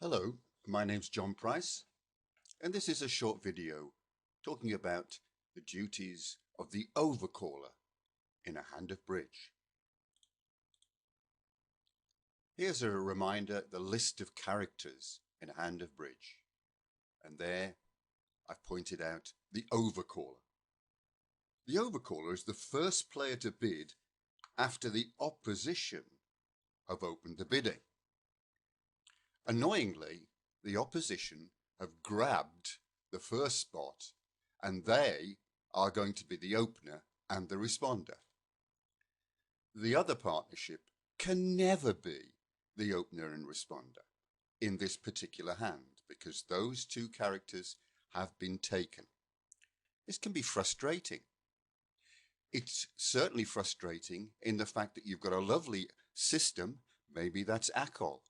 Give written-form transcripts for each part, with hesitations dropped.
Hello, my name's John Price, and this is a short video talking about the duties of the overcaller in a hand of bridge. Here's a reminder, the list of characters in a hand of bridge, and there I've pointed out the overcaller. The overcaller is the first player to bid after the opposition have opened the bidding. Annoyingly, the opposition have grabbed the first spot and they are going to be the opener and the responder. The other partnership can never be the opener and responder in this particular hand because those two characters have been taken. This can be frustrating. It's certainly frustrating in the fact that you've got a lovely system, maybe that's ACOL.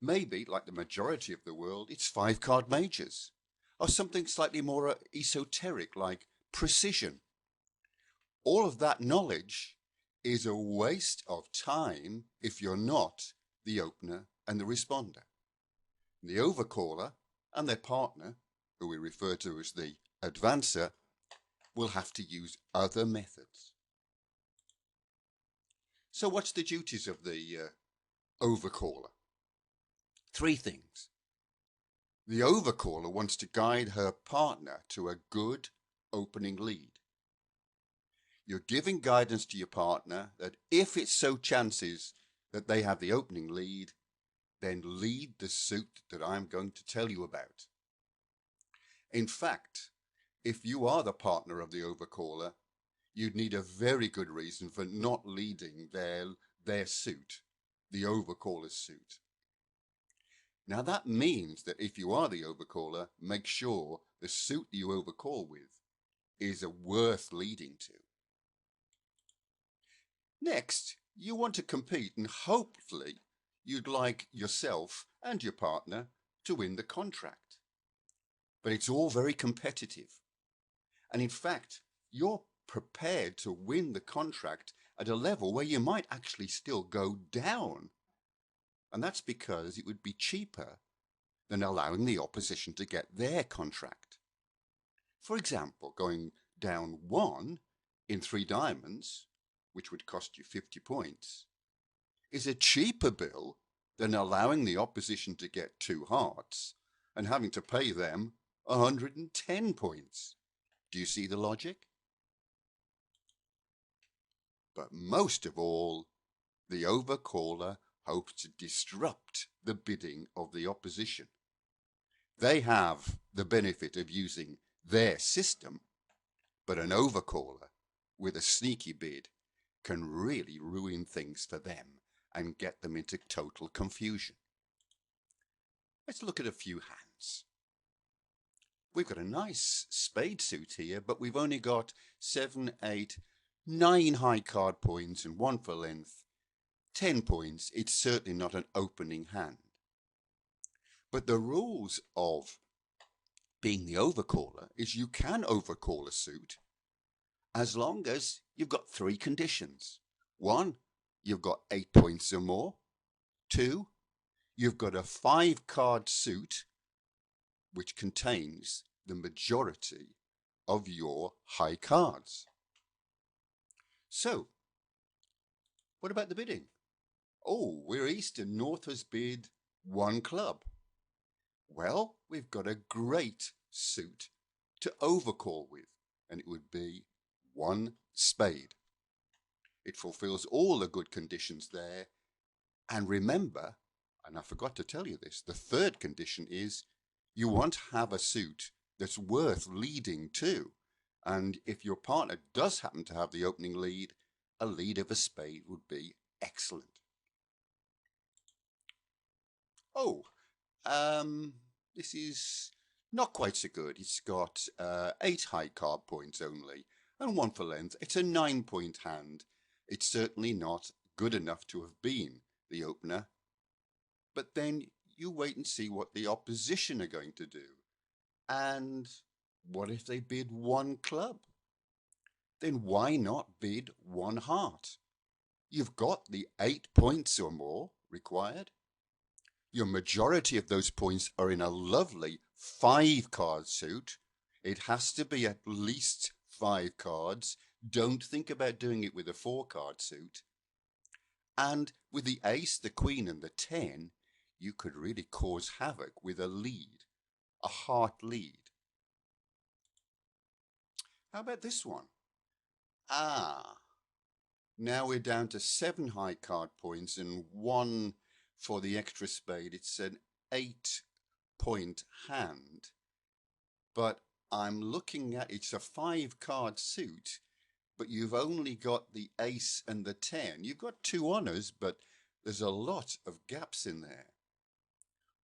Maybe, like the majority of the world, it's 5-card majors, or something slightly more esoteric like precision. All of that knowledge is a waste of time if you're not the opener and the responder. The overcaller and their partner, who we refer to as the advancer, will have to use other methods. So what's the duties of the overcaller? 3 things. The overcaller wants to guide her partner to a good opening lead. You're giving guidance to your partner that if it so chances that they have the opening lead, then lead the suit that I'm going to tell you about. In fact, if you are the partner of the overcaller, you'd need a very good reason for not leading their suit, the overcaller's suit. Now that means that if you are the overcaller, make sure the suit you overcall with is worth leading to. Next, you want to compete and hopefully you'd like yourself and your partner to win the contract. But it's all very competitive. And in fact, you're prepared to win the contract at a level where you might actually still go down. And that's because it would be cheaper than allowing the opposition to get their contract. For example, going down 1 in 3 diamonds, which would cost you 50 points, is a cheaper bill than allowing the opposition to get 2 hearts and having to pay them 110 points. Do you see the logic? But most of all, the overcaller hopes to disrupt the bidding of the opposition. They have the benefit of using their system, but an overcaller with a sneaky bid can really ruin things for them and get them into total confusion. Let's look at a few hands. We've got a nice spade suit here, but we've only got 7, 8, 9 high card points and 1 for length, 10 points. It's certainly not an opening hand. But the rules of being the overcaller is you can overcall a suit as long as you've got 3 conditions. 1, you've got 8 points or more. 2, you've got a 5-card suit which contains the majority of your high cards. So, what about the bidding? Oh, we're east and north has bid 1 club. Well, we've got a great suit to overcall with, and it would be 1 spade. It fulfills all the good conditions there. And remember, and I forgot to tell you this, the 3rd condition is you want to have a suit that's worth leading to. And if your partner does happen to have the opening lead, a lead of a spade would be excellent. Oh, this is not quite so good. It's got 8 high card points only and 1 for length. It's a 9-point hand. It's certainly not good enough to have been the opener. But then you wait and see what the opposition are going to do. And what if they bid 1 club? Then why not bid 1 heart? You've got the 8 points or more required. Your majority of those points are in a lovely 5-card suit. It has to be at least 5 cards. Don't think about doing it with a 4-card suit. And with the ace, the queen, and the 10, you could really cause havoc with a lead, a heart lead. How about this one? Now we're down to 7 high card points and 1 for the extra spade. It's an 8-point hand. But I'm looking at, it's a 5-card suit, but you've only got the ace and the 10. You've got 2 honors, but there's a lot of gaps in there.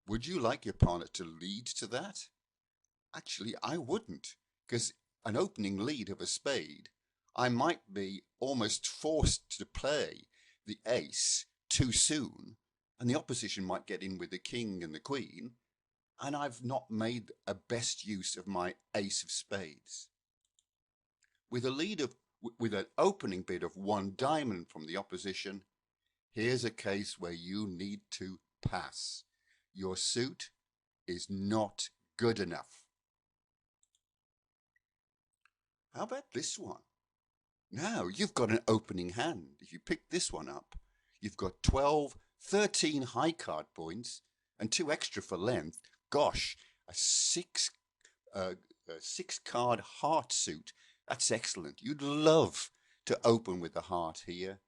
Would you like your partner to lead to that? Actually, I wouldn't, because an opening lead of a spade, I might be almost forced to play the ace too soon, and the opposition might get in with the king and the queen, and I've not made a best use of my ace of spades. With an opening bid of 1 diamond from the opposition, here's a case where you need to pass. Your suit is not good enough. How about this one? Now you've got an opening hand. If you pick this one up, you've got 13 high card points and 2 extra for length. Gosh, a 6-card heart suit. That's excellent. You'd love to open with the heart here.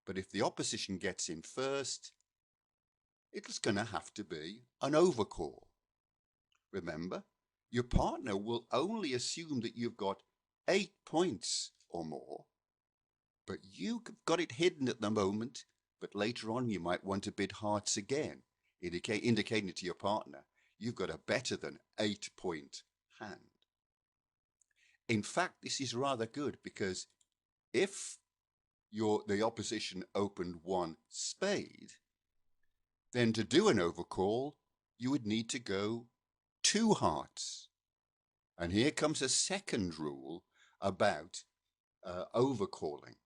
But if the opposition gets in first, it's going to have to be an overcall. Remember, your partner will only assume that you've got 8 points or more, but you've got it hidden at the moment, but later on you might want to bid hearts again, indicating to your partner you've got a better than 8-point hand. In fact, this is rather good because if the opposition opened 1 spade, then to do an overcall, you would need to go 2 hearts. And here comes a second rule about overcalling.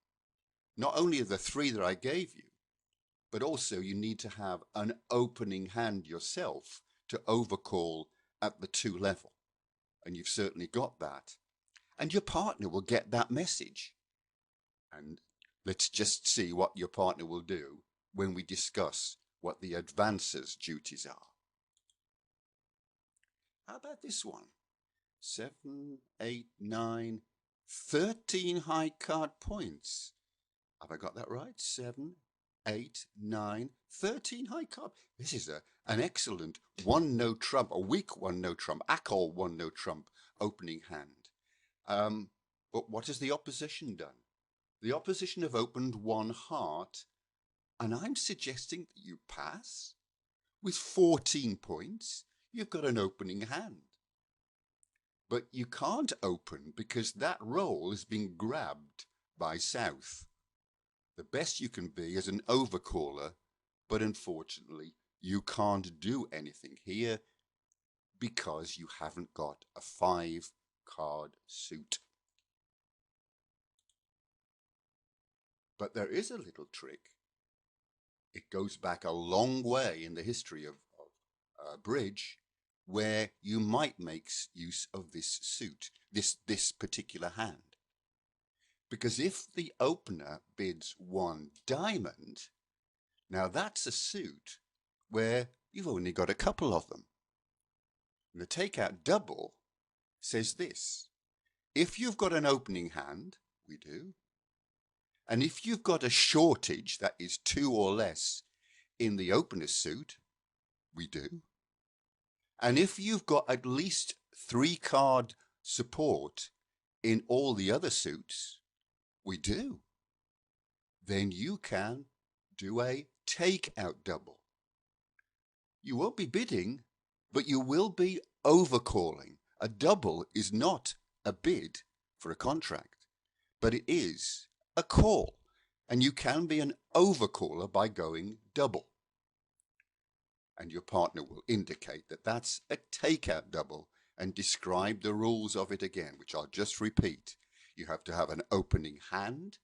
Not only are the 3 that I gave you, but also you need to have an opening hand yourself to overcall at the 2 level. And you've certainly got that. And your partner will get that message. And let's just see what your partner will do when we discuss what the advancer's duties are. How about this one? 7, 8, 9, 13 high card points. Have I got that right? 7, 8, 9, 13 high card. This is an excellent 1 no trump, a weak 1 no trump, Acol 1 no trump opening hand. But what has the opposition done? The opposition have opened 1 heart, and I'm suggesting that you pass. With 14 points, you've got an opening hand. But you can't open because that roll has been grabbed by South. The best you can be is an overcaller, but unfortunately, you can't do anything here because you haven't got a 5-card suit. But there is a little trick. It goes back a long way in the history of bridge, where you might make use of this suit, this particular hand. Because if the opener bids 1 diamond, now that's a suit where you've only got a couple of them. And the takeout double says this: if you've got an opening hand, we do, and if you've got a shortage, that is 2 or less in the opener's suit, we do. And if you've got at least 3-card support in all the other suits, we do. Then you can do a takeout double. You won't be bidding, but you will be overcalling. A double is not a bid for a contract, but it is a call. And you can be an overcaller by going double. And your partner will indicate that that's a takeout double and describe the rules of it again, which I'll just repeat. You have to have an opening hand.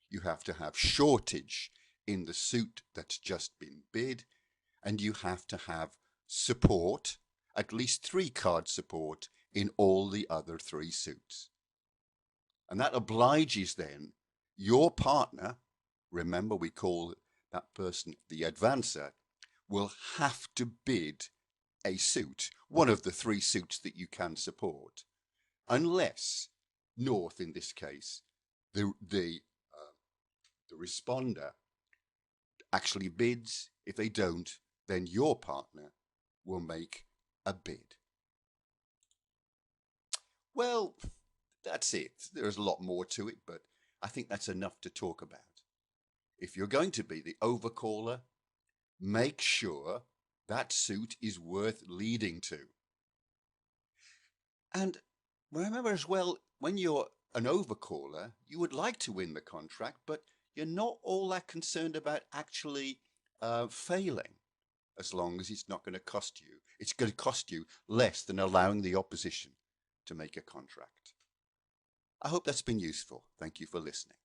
You have to have shortage in the suit that's just been bid. and you have to have support, at least 3 card support in all the other 3 suits. And that obliges then your partner, remember we call that person the advancer, will have to bid a suit, one of the 3 suits that you can support, unless North, in this case, the responder actually bids. If they don't, then your partner will make a bid. Well, that's it. There's a lot more to it, but I think that's enough to talk about. If you're going to be the overcaller, make sure that suit is worth leading to. And remember as well, when you're an overcaller, you would like to win the contract, but you're not all that concerned about actually failing, as long as it's not going to cost you. It's going to cost you less than allowing the opposition to make a contract. I hope that's been useful. Thank you for listening.